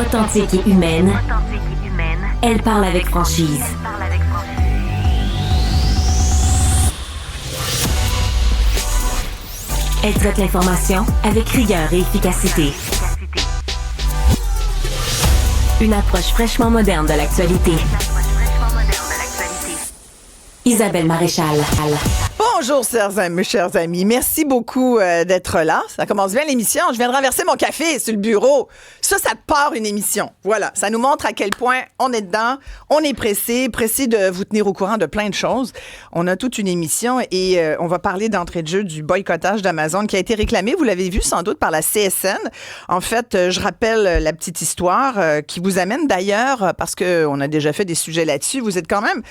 Authentique et humaine, elle parle avec franchise. Elle traite l'information avec rigueur et efficacité. Une approche fraîchement moderne de l'actualité. Isabelle Maréchal. Bonjour, chers amis. Merci beaucoup d'être là. Ça commence bien l'émission. Je viens de renverser mon café sur le bureau. Ça part une émission. Voilà. Ça nous montre à quel point on est dedans. On est pressé de vous tenir au courant de plein de choses. On a toute une émission et on va parler d'entrée de jeu du boycottage d'Amazon qui a été réclamé, vous l'avez vu sans doute, par la CSN. En fait, je rappelle la petite histoire qui vous amène d'ailleurs, parce qu'on a déjà fait des sujets là-dessus, vous êtes quand même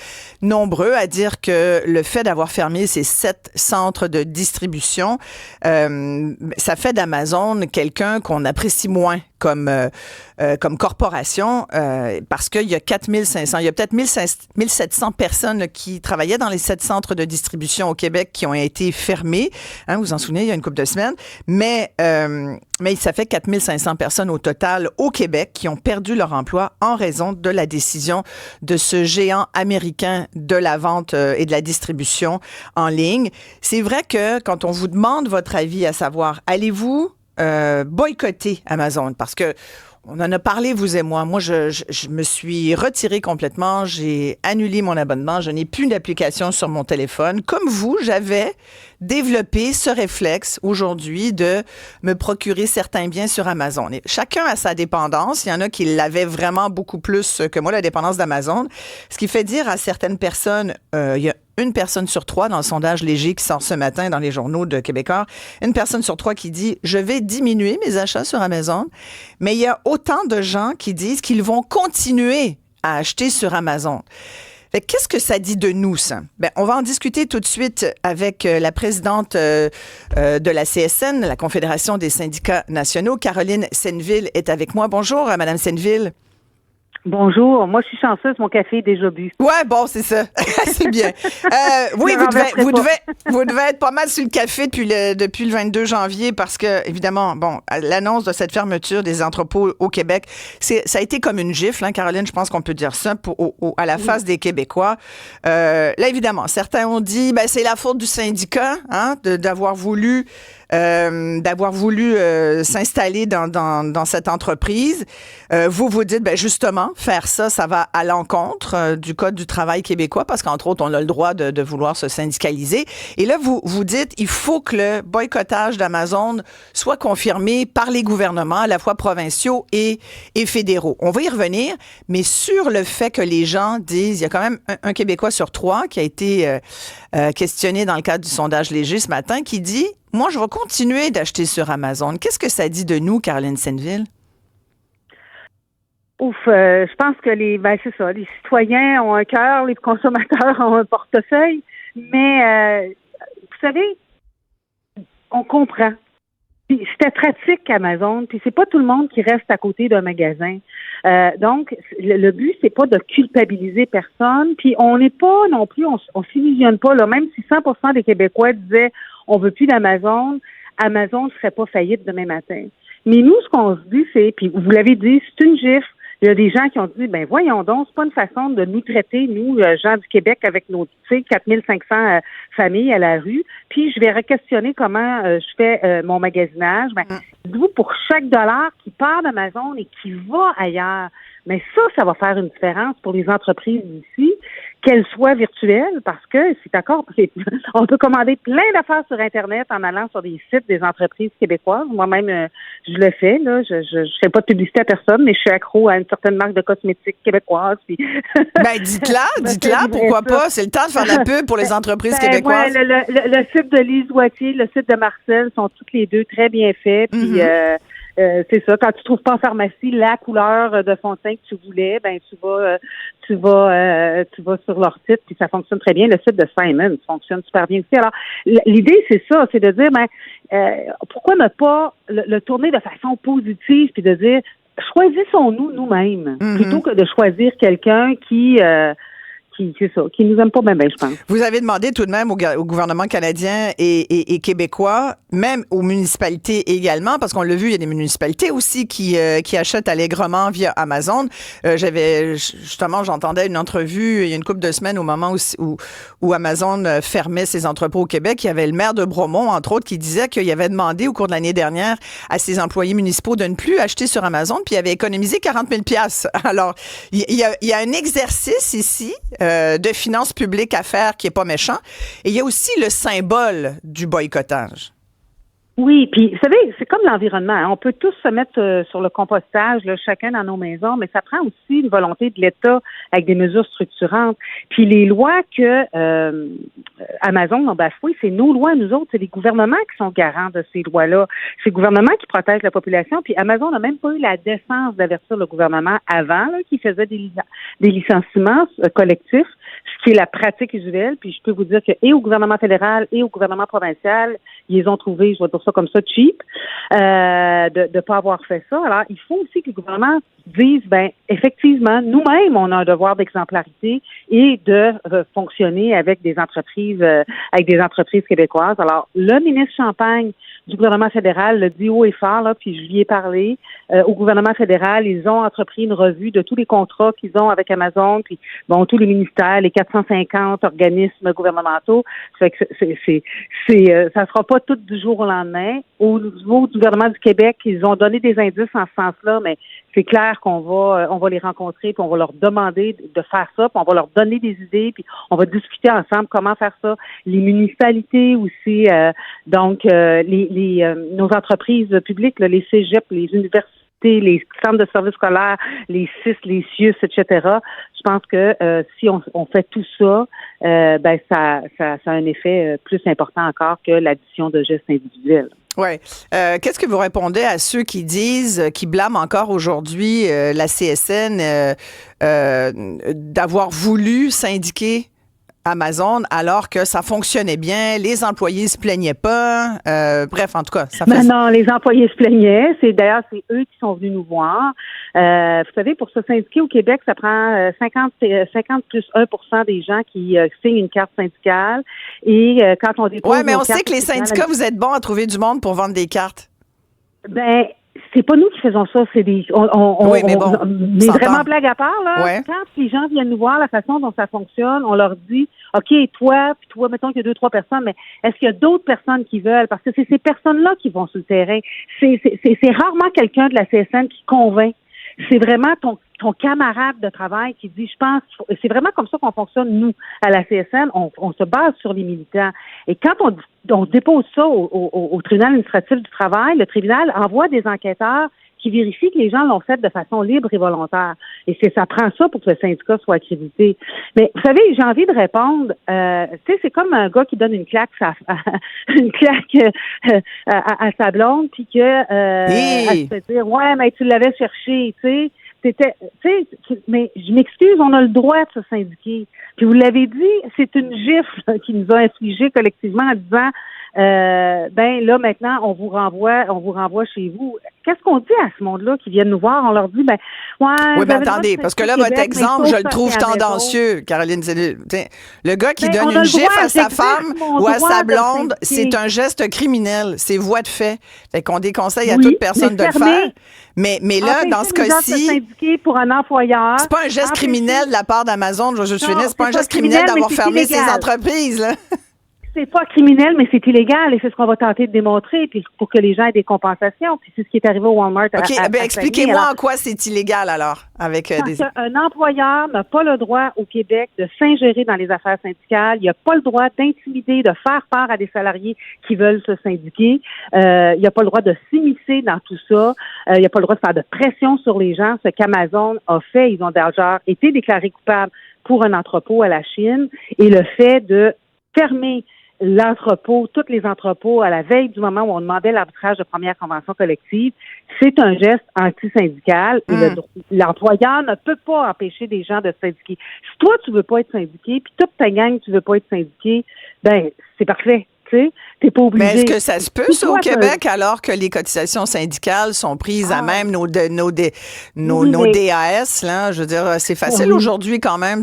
nombreux à dire que le fait d'avoir fermé ces 7 centres de distribution, ça fait d'Amazon quelqu'un qu'on apprécie moins comme corporation, parce qu'il y a 4500, il y a peut-être 1700 personnes qui travaillaient dans les 7 centres de distribution au Québec qui ont été fermés. Hein, vous vous en souvenez, il y a une couple de semaines. Mais ça fait 4500 personnes au total au Québec qui ont perdu leur emploi en raison de la décision de ce géant américain de la vente et de la distribution en ligne. C'est vrai que quand on vous demande votre avis, à savoir, allez-vous boycotter Amazon? Parce que on en a parlé, vous et moi. Moi, je me suis retirée complètement. J'ai annulé mon abonnement. Je n'ai plus d'application sur mon téléphone. Comme vous, j'avais développé ce réflexe aujourd'hui de me procurer certains biens sur Amazon. Et chacun a sa dépendance. Il y en a qui l'avaient vraiment beaucoup plus que moi, la dépendance d'Amazon. Ce qui fait dire à certaines personnes, il y a une personne sur 3 dans le sondage léger qui sort ce matin dans les journaux de Québécois, une personne sur 3 qui dit « Je vais diminuer mes achats sur Amazon », mais il y a autant de gens qui disent qu'ils vont continuer à acheter sur Amazon. Fait, qu'est-ce que ça dit de nous, ça? Ben, on va en discuter tout de suite avec la présidente de la CSN, la Confédération des syndicats nationaux. Caroline Senneville est avec moi. Bonjour, Madame Senneville. Bonjour, moi je suis chanceuse, mon café est déjà bu. Ouais, bon, c'est ça. C'est bien. Oui, vous devez être pas mal sur le café depuis le 22 janvier parce que, évidemment, bon, l'annonce de cette fermeture des entrepôts au Québec, ça a été comme une gifle, hein, Caroline, je pense qu'on peut dire ça, à la face des Québécois. Là, évidemment, certains ont dit, ben, c'est la faute du syndicat, hein, d'avoir voulu s'installer dans cette entreprise. Vous dites, ben justement, faire ça va à l'encontre du Code du travail québécois parce qu'entre autres, on a le droit de vouloir se syndicaliser. Et là, vous dites, il faut que le boycottage d'Amazon soit confirmé par les gouvernements, à la fois provinciaux et fédéraux. On va y revenir, mais sur le fait que les gens disent, il y a quand même un Québécois sur 3 qui a été questionné dans le cadre du sondage léger ce matin, qui dit, moi, je vais continuer d'acheter sur Amazon. Qu'est-ce que ça dit de nous, Caroline Senneville? Je pense que c'est ça, les citoyens ont un cœur, les consommateurs ont un portefeuille, mais vous savez, on comprend. Puis c'était pratique Amazon, puis c'est pas tout le monde qui reste à côté d'un magasin. Donc, le but, c'est pas de culpabiliser personne, puis on n'est pas non plus, on s'illusionne pas, là, même si 100% des Québécois disaient on veut plus d'Amazon, Amazon ne serait pas faillite demain matin. Mais nous, ce qu'on se dit, c'est, puis vous l'avez dit, c'est une gifle. Il y a des gens qui ont dit, ben voyons donc, c'est pas une façon de nous traiter, nous, gens du Québec, avec nos, 4500 familles à la rue. Puis je vais re-questionner comment je fais mon magasinage. Ben, dites-vous, pour chaque dollar qui part d'Amazon et qui va ailleurs, mais ça va faire une différence pour les entreprises ici, qu'elles soient virtuelles, parce que c'est d'accord, on peut commander plein d'affaires sur Internet en allant sur des sites des entreprises québécoises. Moi-même, je le fais, là. Je fais pas de publicité à personne, mais je suis accro à une certaine marque de cosmétiques québécoises. Puis ben, dites-la, pourquoi pas? C'est le temps de faire la pub pour les entreprises québécoises. Ouais, le site de Lise Wattier, le site de Marcel sont tous les deux très bien faits, puis c'est ça. Quand tu trouves pas en pharmacie la couleur de fond de teint que tu voulais, ben tu vas sur leur site puis ça fonctionne très bien. Le site de Simon fonctionne super bien aussi. Alors l'idée c'est ça, c'est de dire pourquoi ne pas le tourner de façon positive puis de dire choisissons-nous nous-mêmes plutôt que de choisir quelqu'un qui c'est ça, qui nous aiment pas bien, je pense. Vous avez demandé tout de même au gouvernement canadien et québécois, même aux municipalités également, parce qu'on l'a vu, il y a des municipalités aussi qui achètent allègrement via Amazon. J'entendais une entrevue il y a une couple de semaines au moment où Amazon fermait ses entrepôts au Québec. Il y avait le maire de Bromont, entre autres, qui disait qu'il avait demandé au cours de l'année dernière à ses employés municipaux de ne plus acheter sur Amazon, puis il avait économisé 40 000 $. Alors, il y a un exercice ici de finances publiques à faire qui est pas méchant. Et il y a aussi le symbole du boycottage. Oui, puis vous savez, c'est comme l'environnement. Hein. On peut tous se mettre sur le compostage, là, chacun dans nos maisons, mais ça prend aussi une volonté de l'État avec des mesures structurantes. Puis les lois que Amazon a bafouées, c'est nos lois, nous autres, c'est les gouvernements qui sont garants de ces lois-là. C'est le gouvernement qui protège la population. Puis Amazon n'a même pas eu la décence d'avertir le gouvernement avant, là, qui faisait des licenciements collectifs, ce qui est la pratique usuelle. Puis je peux vous dire que et au gouvernement fédéral et au gouvernement provincial, ils ont trouvé, je vais dire ça comme ça, cheap, de ne pas avoir fait ça. Alors, il faut aussi que le gouvernement dise, effectivement, nous-mêmes, on a un devoir d'exemplarité et de fonctionner avec des entreprises québécoises. Alors, le ministre Champagne du gouvernement fédéral le dit haut et fort, là, puis je lui ai parlé. Au gouvernement fédéral, ils ont entrepris une revue de tous les contrats qu'ils ont avec Amazon, puis tous les ministères, les 450 organismes gouvernementaux. Ça fait que ça sera pas tout du jour au lendemain. Au niveau du gouvernement du Québec, ils ont donné des indices en ce sens-là, mais c'est clair qu'on va les rencontrer, puis on va leur demander de faire ça, puis on va leur donner des idées, puis on va discuter ensemble comment faire ça. Les municipalités aussi, nos entreprises publiques, là, les cégeps, les universités, les centres de services scolaires, les CIS, les CIUS, etc. Je pense que si on fait tout ça, ça a un effet plus important encore que l'addition de gestes individuels. Oui. Qu'est-ce que vous répondez à ceux qui blâment encore aujourd'hui la CSN d'avoir voulu syndiquer Amazon alors que ça fonctionnait bien, les employés se plaignaient pas, bref, en tout cas, ça fait... Non, les employés se plaignaient. D'ailleurs, c'est eux qui sont venus nous voir. Vous savez, pour se syndiquer au Québec, ça prend 50 plus 1% des gens qui signent une carte syndicale. Et quand on dépose... Oui, mais on sait que les syndicats, vous êtes bons à trouver du monde pour vendre des cartes. C'est pas nous qui faisons ça, c'est des. Oui, mais bon. Mais vraiment, blague à part, là. Ouais. Quand les gens viennent nous voir, la façon dont ça fonctionne, on leur dit, OK, toi, mettons qu'il y a 2-3 personnes, mais est-ce qu'il y a d'autres personnes qui veulent? Parce que c'est ces personnes-là qui vont sur le terrain. C'est rarement quelqu'un de la CSN qui convainc. C'est vraiment ton camarade de travail qui dit, je pense, c'est vraiment comme ça qu'on fonctionne, nous, à la CSN. On se base sur les militants. Et quand on dépose ça au tribunal administratif du travail, le tribunal envoie des enquêteurs qui vérifient que les gens l'ont fait de façon libre et volontaire. Et ça prend ça pour que le syndicat soit accrédité. Mais vous savez, j'ai envie de répondre, c'est comme un gars qui donne une claque à sa blonde, puis que elle se fait dire, ouais, mais tu l'avais cherché, tu sais. Mais je m'excuse, on a le droit de se syndiquer. Puis vous l'avez dit, c'est une gifle qui nous a infligé collectivement en disant là maintenant on vous renvoie chez vous. Qu'est-ce qu'on dit à ce monde-là qui viennent nous voir? On leur dit oui, mais attendez, parce que là, votre exemple, je le trouve tendancieux, Caroline. Le gars qui donne une gifle à sa femme ou à sa blonde, c'est un geste criminel. C'est voie de fait. Fait qu'on déconseille à toute personne de le faire. Mais là, dans ce cas-ci, pour un employeur, c'est pas un geste criminel de la part d'Amazon, je finis, c'est pas un geste criminel d'avoir fermé ses entreprises, là. C'est pas criminel, mais c'est illégal et c'est ce qu'on va tenter de démontrer puis pour que les gens aient des compensations. Puis c'est ce qui est arrivé au Walmart. OK, expliquez-moi en quoi c'est illégal alors. Un employeur n'a pas le droit au Québec de s'ingérer dans les affaires syndicales. Il n'a pas le droit d'intimider, de faire peur à des salariés qui veulent se syndiquer. Il n'a pas le droit de s'immiscer dans tout ça. Il n'a pas le droit de faire de pression sur les gens. Ce qu'Amazon a fait, ils ont d'ailleurs été déclarés coupables pour un entrepôt à la Chine et le fait de fermer tous les entrepôts à la veille du moment où on demandait l'arbitrage de première convention collective, c'est un geste anti-syndical et l'employeur ne peut pas empêcher des gens de se syndiquer. Si toi, tu veux pas être syndiqué, puis toute ta gang, tu veux pas être syndiqué, c'est parfait. sais. T'es pas obligé. Mais est-ce que ça se peut, ça, au Toi, Québec, alors que les cotisations syndicales sont prises à même nos mais- DAS, là? Je veux dire, c'est facile Oui. aujourd'hui quand même,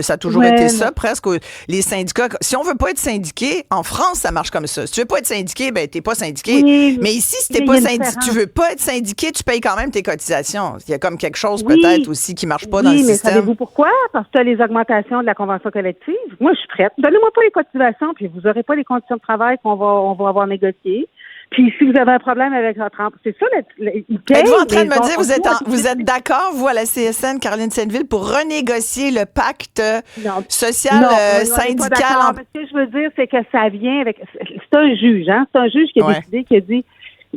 ça a toujours Ouais, été mais- ça, presque. Les syndicats, si on veut pas être syndiqué, en France, ça marche comme ça. Si tu veux pas être syndiqué, ben t'es pas syndiqué. Oui, Mais ici, si mais t'es il y pas a une syndiqué, différence. tu veux pas être syndiqué, tu payes quand même tes cotisations. Il y a comme quelque chose Oui. peut-être aussi qui marche pas dans le Oui, mais système. savez-vous pourquoi? Parce que tu as les augmentations de la convention collective. Moi, je suis prête. Donnez-moi pas les cotisations, puis vous n'aurez pas les conditions de travail on va avoir négocié. Puis si vous avez un problème avec votre emploi, c'est ça, ils payent. Êtes-vous en train de mais me dire, on- vous êtes d'accord, vous, à la CSN, Caroline Sainte-Ville, pour renégocier le pacte Non. social Non, on n'est pas syndical? d'accord. Mais ce que je veux dire, c'est que ça vient avec. C'est un juge, hein? C'est un juge qui a Ouais. décidé, qui a dit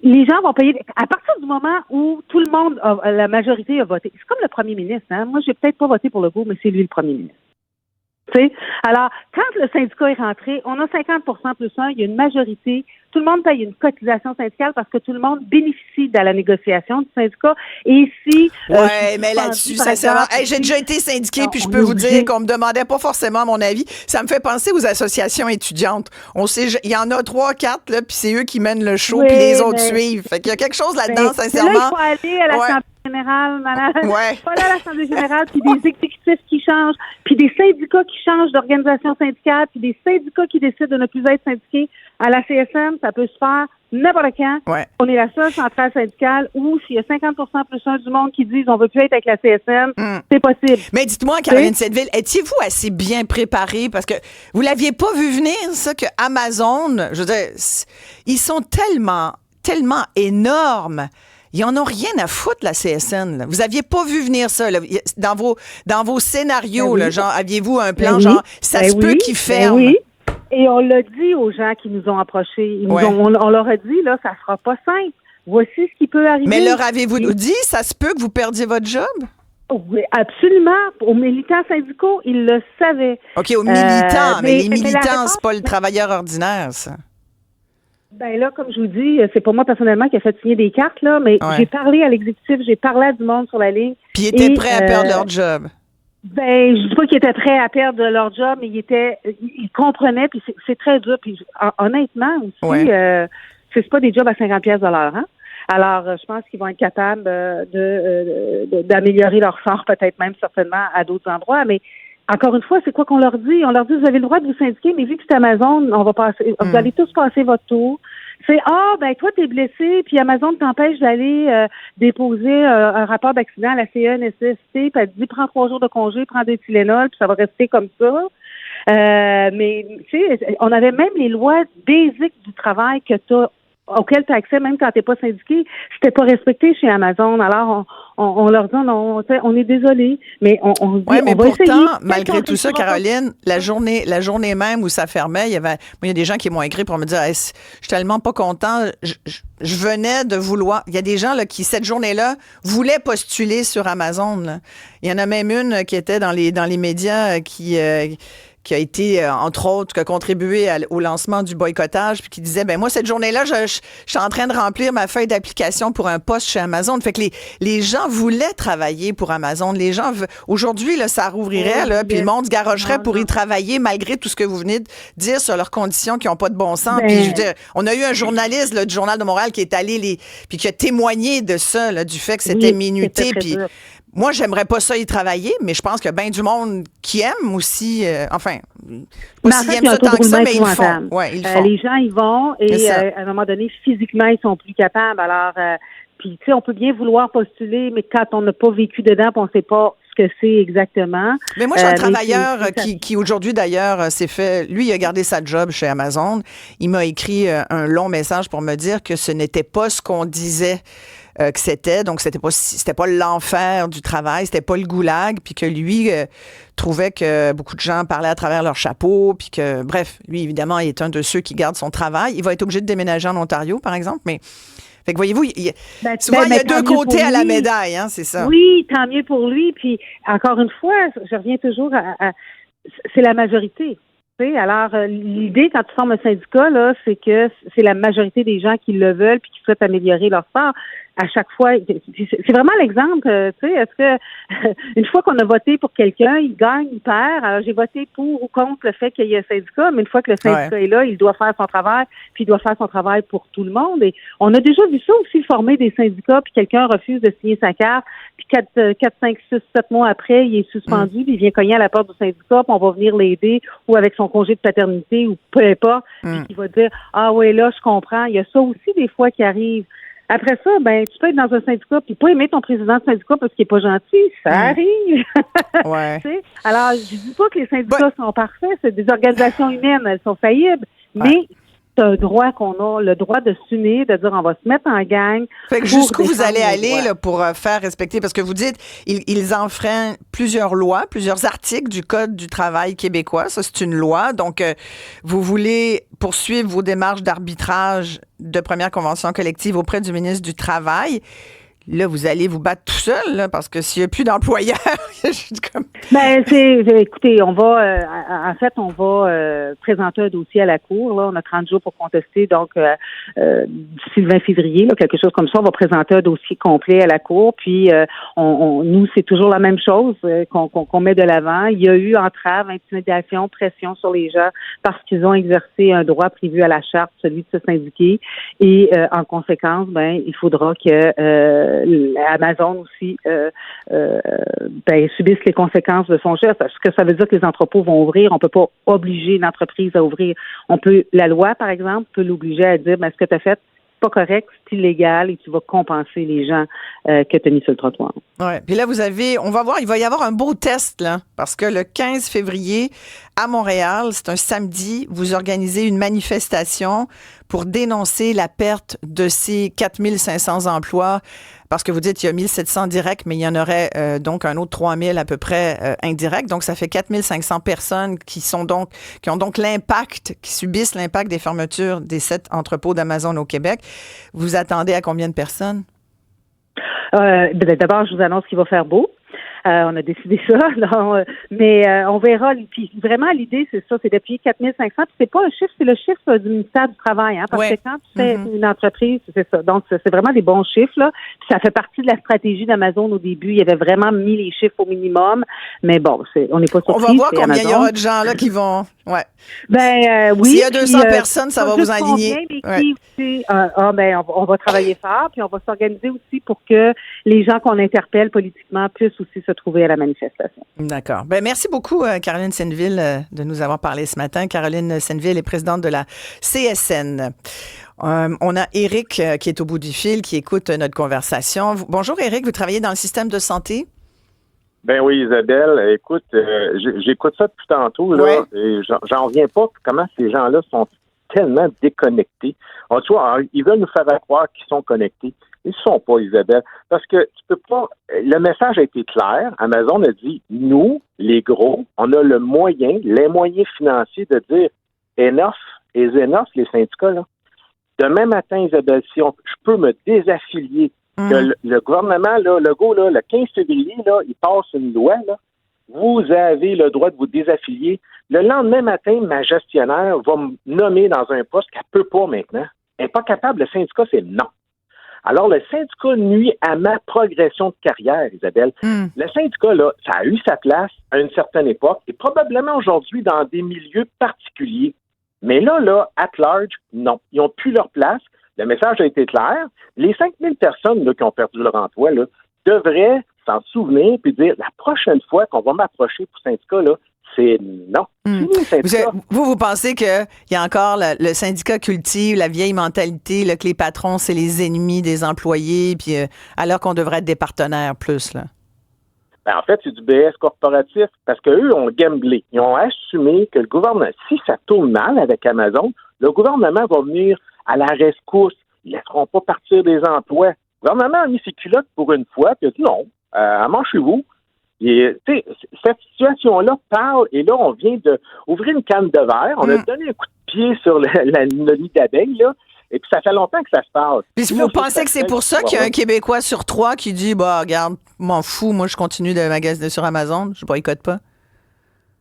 les gens vont payer. À partir du moment où tout le monde, la majorité a voté, c'est comme le premier ministre, hein? Moi, j'ai peut-être pas voté pour Legault, mais c'est lui le premier ministre. Tu sais? Alors, quand le syndicat est rentré, on a 50% plus un, il y a une majorité. Tout le monde paye une cotisation syndicale parce que tout le monde bénéficie de la négociation du syndicat. Et si... Ouais, mais là-dessus, sincèrement, j'ai déjà été syndiquée, Non, puis je on peux est vous obligé. dire qu'on me demandait pas forcément mon avis. Ça me fait penser aux associations étudiantes. On sait, il y en a 3, 4, là, puis c'est eux qui mènent le show, Oui, puis les autres mais- suivent. Fait qu'il y a quelque chose là-dedans, Mais sincèrement. là, il faut aller à Ouais. l'Assemblée générale, madame. Ouais. Il faut aller à l'Assemblée générale, puis des exécutifs qui changent, puis des syndicats qui changent d'organisation syndicale, puis des syndicats qui décident de ne plus être syndiqués. À la CSM, ça peut se faire n'importe quand. Ouais. On est la seule centrale syndicale où s'il y a 50% plus un du monde qui disent on veut plus être avec la CSM, c'est possible. Mais dites-moi, Caroline Sainte-Ville, étiez-vous assez bien préparée? Parce que vous l'aviez pas vu venir, ça, que Amazon, je veux dire, ils sont tellement énormes. Ils en ont rien à foutre, la CSN. Là. Vous aviez pas vu venir ça, là. Dans vos scénarios, Ben oui. là, genre, aviez-vous un plan, Ben genre, oui. ça Ben se peut oui. qu'ils Ben ferment? oui. Et on l'a dit aux gens qui nous ont approchés. Ouais. On leur a dit, là, ça sera pas simple. Voici ce qui peut arriver. Mais leur avez-vous dit, ça se peut que vous perdiez votre job? Oui, absolument. Aux militants syndicaux, ils le savaient. OK, aux militants, mais les mais la militants, réponse- c'est pas le travailleur ordinaire, ça. Ben là, comme je vous dis, c'est pas moi personnellement qui a fait signer des cartes, là, mais Ouais. j'ai parlé à l'exécutif, j'ai parlé à du monde sur la ligne. Puis ils étaient Et, prêts à perdre leur job. Ben, je dis pas qu'ils étaient prêts à perdre leur job, mais ils comprenaient, puis c'est très dur. Puis honnêtement aussi, Ouais. c'est pas des jobs à 50 pièces de l'heure, hein. Alors, je pense qu'ils vont être capables d'améliorer leur sort, peut-être même certainement à d'autres endroits. Mais encore une fois, c'est quoi qu'on leur dit? On leur dit, vous avez le droit de vous syndiquer, mais vu que c'est Amazon, vous allez tous passer votre tour. C'est, ben toi, t'es blessé, puis Amazon t'empêche d'aller déposer un rapport d'accident à la CNSST, puis elle te dit, prends 3 jours de congé, prends des Tylenol, puis ça va rester comme ça. Mais, tu sais, on avait même les lois basiques du travail auquel tu as accès même quand tu n'es pas syndiqué, c'était pas respecté chez Amazon. Alors, on leur dit, non, on est désolé, mais on dit, Oui, mais on va essayer. pourtant, malgré tout ça, Peut-être qu'on Caroline, la journée même où ça fermait, il y a des gens qui m'ont écrit pour me dire, hey, je suis tellement pas content, je venais de vouloir. Il y a des gens là, qui, cette journée-là, voulaient postuler sur Amazon. Là. Il y en a même une qui était dans les médias qui a été, entre autres, qui a contribué au lancement du boycottage, puis qui disait, ben moi, cette journée-là, je suis en train de remplir ma feuille d'application pour un poste chez Amazon. Fait que les gens voulaient travailler pour Amazon. Les gens, aujourd'hui, là, ça rouvrirait, là, puis le monde se garocherait pour y travailler, malgré tout ce que vous venez de dire sur leurs conditions qui n'ont pas de bon sens. Puis, je veux dire, on a eu un journaliste là, du Journal de Montréal qui est allé puis qui a témoigné de ça, là, du fait que c'était minuté, c'était très puis... dur. Moi, j'aimerais pas ça y travailler, mais je pense qu'il y a bien du monde qui aime aussi. Pas Mais en s'ils fait, aiment il y a ça un taux tant de que ça, roulement mais ils le font. épouvantable. Ouais, ils le font. Les gens y vont C'est et ça. à un moment donné, physiquement, ils sont plus capables. Alors, puis tu sais, on peut bien vouloir postuler, mais quand on n'a pas vécu dedans, puis on ne sait pas ce que c'est exactement. Mais moi, j'ai un mais travailleur c'est- qui aujourd'hui, d'ailleurs, s'est fait... Lui, il a gardé sa job chez Amazon. Il m'a écrit un long message pour me dire que ce n'était pas ce qu'on disait que c'était. Donc, c'était pas l'enfer du travail, c'était pas le goulag, puis que lui trouvait que beaucoup de gens parlaient à travers leur chapeau, puis que, bref, lui, évidemment, il est un de ceux qui gardent son travail. Il va être obligé de déménager en Ontario, par exemple, mais... Fait que voyez-vous, souvent, il y a tant deux mieux côtés pour à la lui. médaille, hein, c'est ça. Oui, tant mieux pour lui. Puis, encore une fois, je reviens toujours c'est la majorité. Tu sais, alors, l'idée, quand tu formes un syndicat, là, c'est que c'est la majorité des gens qui le veulent puis qui souhaitent améliorer leur sort. à chaque fois, c'est vraiment l'exemple, tu sais, est-ce que une fois qu'on a voté pour quelqu'un, il gagne, il perd, alors j'ai voté pour ou contre le fait qu'il y ait un syndicat, mais une fois que le syndicat est là, il doit faire son travail, puis il doit faire son travail pour tout le monde, et on a déjà vu ça aussi, former des syndicats, puis quelqu'un refuse de signer sa carte, puis 4, 5, 6, 7 mois après, il est suspendu, puis il vient cogner à la porte du syndicat, puis on va venir l'aider, ou avec son congé de paternité, ou peu importe, puis il va dire, ah ouais, là, je comprends, il y a ça aussi des fois qui arrive. Après ça, ben, tu peux être dans un syndicat puis pas aimer ton président de syndicat parce qu'il est pas gentil. Ça arrive. Ouais. Alors, je dis pas que les syndicats sont parfaits. C'est des organisations humaines. Elles sont faillibles. Mais c'est un droit qu'on a, le droit de s'unir, de dire on va se mettre en gang. Fait que jusqu'où vous allez aller là, pour faire respecter, parce que vous dites ils enfreignent plusieurs lois, plusieurs articles du Code du travail québécois. Ça, c'est une loi. Donc, vous voulez poursuivre vos démarches d'arbitrage de première convention collective auprès du ministre du Travail. Là, vous allez vous battre tout seul, là, parce que s'il n'y a plus d'employeurs, Ben, écoutez, on va, en fait, on va présenter un dossier à la Cour. Là, on a 30 jours pour contester, donc d'ici le 20 février, là, quelque chose comme ça, on va présenter un dossier complet à la Cour. Puis, nous, c'est toujours la même chose qu'on met de l'avant. Il y a eu entrave, intimidation, pression sur les gens parce qu'ils ont exercé un droit prévu à la charte, celui de se syndiquer. Et en conséquence, ben, il faudra que Amazon aussi subissent les conséquences de son geste. Ce que ça veut dire que les entrepôts vont ouvrir. On peut pas obliger une entreprise à ouvrir. La loi, par exemple, peut l'obliger à dire, ce que tu as fait, c'est pas correct, c'est illégal et tu vas compenser les gens que tu as mis sur le trottoir. Ouais. Puis là, on va voir, il va y avoir un beau test, là, parce que le 15 février, à Montréal, c'est un samedi, vous organisez une manifestation pour dénoncer la perte de ces 4500 emplois, parce que vous dites qu'il y a 1700 directs, mais il y en aurait donc un autre 3000 à peu près indirects. Donc, ça fait 4500 personnes qui ont donc l'impact, qui subissent l'impact des fermetures des 7 entrepôts d'Amazon au Québec. Vous attendez à combien de personnes? D'abord, je vous annonce qu'il va faire beau. On a décidé ça, mais on verra. Puis vraiment, l'idée, c'est ça, c'est de payer 4500. Puis c'est pas un chiffre, c'est le chiffre du ministère du Travail, hein, parce que quand tu fais une entreprise, c'est ça. Donc, c'est vraiment des bons chiffres, là. Puis ça fait partie de la stratégie d'Amazon au début. Il y avait vraiment mis les chiffres au minimum, mais bon, on n'est pas surpris. On va voir combien il y aura de gens là qui vont. Ouais. Oui. S'il y a 200 personnes, ça va vous enligner. On va travailler fort, puis on va s'organiser aussi pour que les gens qu'on interpelle politiquement puissent aussi se trouver à la manifestation. D'accord. Ben, merci beaucoup, Caroline Senneville, de nous avoir parlé ce matin. Caroline Senneville est présidente de la CSN. On a Éric qui est au bout du fil, qui écoute notre conversation. Bonjour, Éric. Vous travaillez dans le système de santé? Ben oui, Isabelle. Écoute, j'écoute ça depuis tantôt, là, et j'en reviens pas comment ces gens-là sont tellement déconnectés. Tu vois, ils veulent nous faire croire qu'ils sont connectés. Ils ne sont pas, Isabelle. Parce que tu peux pas. Le message a été clair. Amazon a dit, nous, les gros, on a les moyens financiers de dire enough is enough, les syndicats, là. Demain matin, Isabelle, si je peux me désaffilier, que le gouvernement, là, Legault, là, le 15 février, là, il passe une loi, là. Vous avez le droit de vous désaffilier. Le lendemain matin, ma gestionnaire va me nommer dans un poste qu'elle ne peut pas maintenant. Elle n'est pas capable. Le syndicat, c'est non. Alors, le syndicat nuit à ma progression de carrière, Isabelle. Le syndicat, là, ça a eu sa place à une certaine époque et probablement aujourd'hui dans des milieux particuliers. Mais là, at large, non. Ils n'ont plus leur place. Le message a été clair. Les 5000 personnes là, qui ont perdu leur emploi là, devraient s'en souvenir puis dire la prochaine fois qu'on va m'approcher pour syndicat, là, c'est non. Vous pensez qu'il y a encore le syndicat cultive la vieille mentalité là, que les patrons, c'est les ennemis des employés, puis alors qu'on devrait être des partenaires plus, là? Ben, en fait, c'est du BS corporatif parce qu'eux ont gamblé. Ils ont assumé que le gouvernement, si ça tourne mal avec Amazon, le gouvernement va venir à la rescousse. Ils ne laisseront pas partir des emplois. Le gouvernement a mis ses culottes pour une fois, puis il a dit non, manchez-vous. Et, cette situation-là parle, et là, on vient d'ouvrir une canne de verre. On a donné un coup de pied sur le nid d'abeille, là. Et puis, ça fait longtemps que ça se passe. Puis, vous pensez que c'est pour ça qu'il y a un Québécois sur 3 qui dit, regarde, m'en fous, moi, je continue de magasiner sur Amazon, je boycotte pas?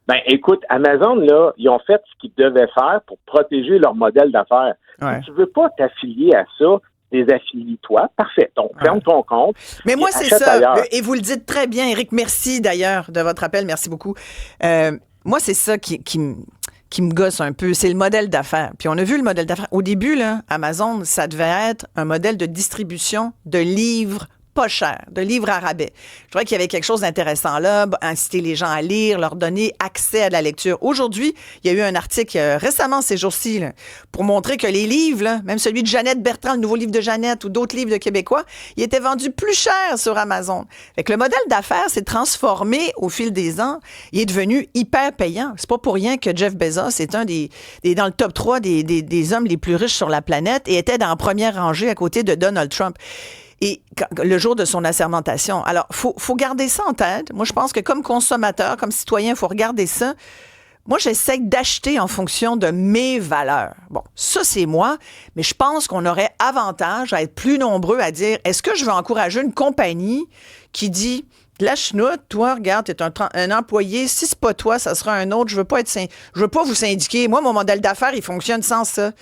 Ben, écoute, Amazon, là, ils ont fait ce qu'ils devaient faire pour protéger leur modèle d'affaires. Si tu veux pas t'affilier à ça, désaffilie-toi. Parfait. Donc, ferme ton compte. Mais moi, c'est achète ça. ailleurs. Et vous le dites très bien, Éric. Merci d'ailleurs de votre appel. Merci beaucoup. Moi, c'est ça qui me gosse un peu. C'est le modèle d'affaires. Puis on a vu le modèle d'affaires. Au début, là, Amazon, ça devait être un modèle de distribution de livres pas cher, de livres à rabais. Je trouvais qu'il y avait quelque chose d'intéressant là, inciter les gens à lire, leur donner accès à la lecture. Aujourd'hui, il y a eu un article récemment ces jours-ci là, pour montrer que les livres, là, même celui de Jeannette Bertrand, le nouveau livre de Jeannette ou d'autres livres de Québécois, ils étaient vendus plus cher sur Amazon. Fait que le modèle d'affaires s'est transformé au fil des ans. Il est devenu hyper payant. C'est pas pour rien que Jeff Bezos est un des dans le top 3 des hommes les plus riches sur la planète et était dans la première rangée à côté de Donald Trump. Et le jour de son assermentation. Alors, faut garder ça en tête. Moi, je pense que comme consommateur, comme citoyen, il faut regarder ça. Moi, j'essaie d'acheter en fonction de mes valeurs. Bon, ça, c'est moi, mais je pense qu'on aurait avantage à être plus nombreux à dire, est-ce que je veux encourager une compagnie qui dit, la chenoute, toi, regarde, t'es un employé, si c'est pas toi, ça sera un autre, je veux pas vous syndiquer. Moi, mon modèle d'affaires, il fonctionne sans ça.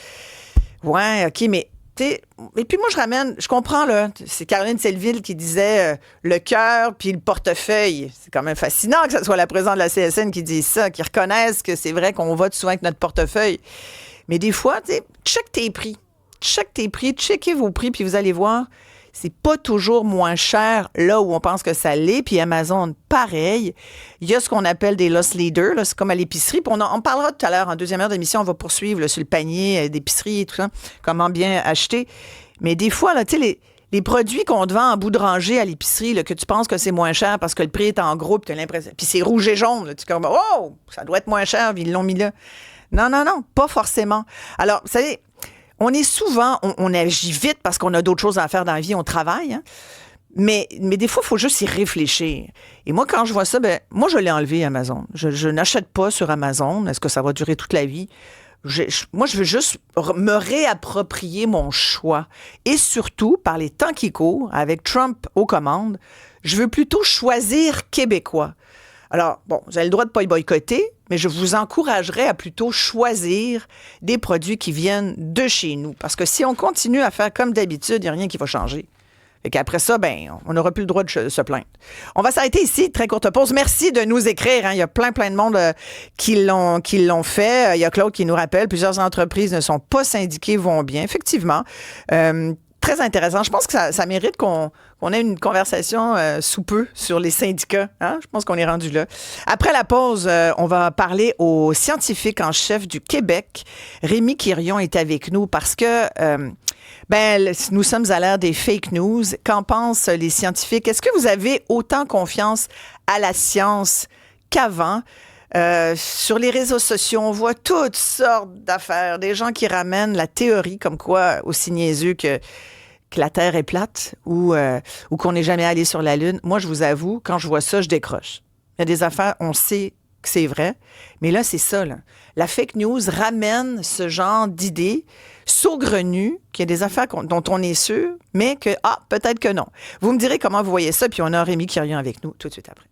Ouais, OK, mais et puis moi, je comprends, là, c'est Caroline Selleville qui disait le cœur puis le portefeuille. C'est quand même fascinant que ce soit la présidente de la CSN qui dise ça, qui reconnaisse que c'est vrai qu'on vote souvent avec notre portefeuille. Mais des fois, check tes prix, checkez vos prix, puis vous allez voir, c'est pas toujours moins cher là où on pense que ça l'est. Puis Amazon, pareil. Il y a ce qu'on appelle des loss leaders. Là, c'est comme à l'épicerie. Puis on parlera tout à l'heure, en deuxième heure d'émission, on va poursuivre là, sur le panier d'épicerie et tout ça, comment bien acheter. Mais des fois, là, tu sais, les produits qu'on te vend en bout de rangée à l'épicerie, là, que tu penses que c'est moins cher parce que le prix est en gros, puis tu as l'impression. Puis c'est rouge et jaune. Là, tu es comme, oh, ça doit être moins cher, puis ils l'ont mis là. Non, pas forcément. Alors, vous savez, on est souvent, on agit vite parce qu'on a d'autres choses à faire dans la vie, on travaille, hein? Mais des fois, il faut juste y réfléchir. Et moi, quand je vois ça, moi, je l'ai enlevé Amazon. Je n'achète pas sur Amazon. Est-ce que ça va durer toute la vie? Moi, je veux juste me réapproprier mon choix. Et surtout, par les temps qui courent, avec Trump aux commandes, je veux plutôt choisir québécois. Alors, bon, vous avez le droit de ne pas y boycotter, mais je vous encouragerais à plutôt choisir des produits qui viennent de chez nous. Parce que si on continue à faire comme d'habitude, il n'y a rien qui va changer. Et qu'après ça, on n'aura plus le droit de se plaindre. On va s'arrêter ici, très courte pause. Merci de nous écrire. Hein. Il y a plein de monde qui l'ont fait. Il y a Claude qui nous rappelle, plusieurs entreprises ne sont pas syndiquées, vont bien. Effectivement. Très intéressant. Je pense que ça mérite qu'on ait une conversation sous peu sur les syndicats. Hein? Je pense qu'on est rendu là. Après la pause, on va parler au scientifique en chef du Québec. Rémi Quirion est avec nous parce que nous sommes à l'ère des fake news. Qu'en pensent les scientifiques? Est-ce que vous avez autant confiance à la science qu'avant? Sur les réseaux sociaux, on voit toutes sortes d'affaires. Des gens qui ramènent la théorie comme quoi, aussi niaiseux que la Terre est plate ou qu'on n'est jamais allé sur la Lune. Moi, je vous avoue, quand je vois ça, je décroche. Il y a des affaires, on sait que c'est vrai, mais là, c'est ça. Là. La fake news ramène ce genre d'idées saugrenues, qu'il y a des affaires dont on est sûr, mais que, peut-être que non. Vous me direz comment vous voyez ça, puis on a Rémi Quirion avec nous tout de suite après.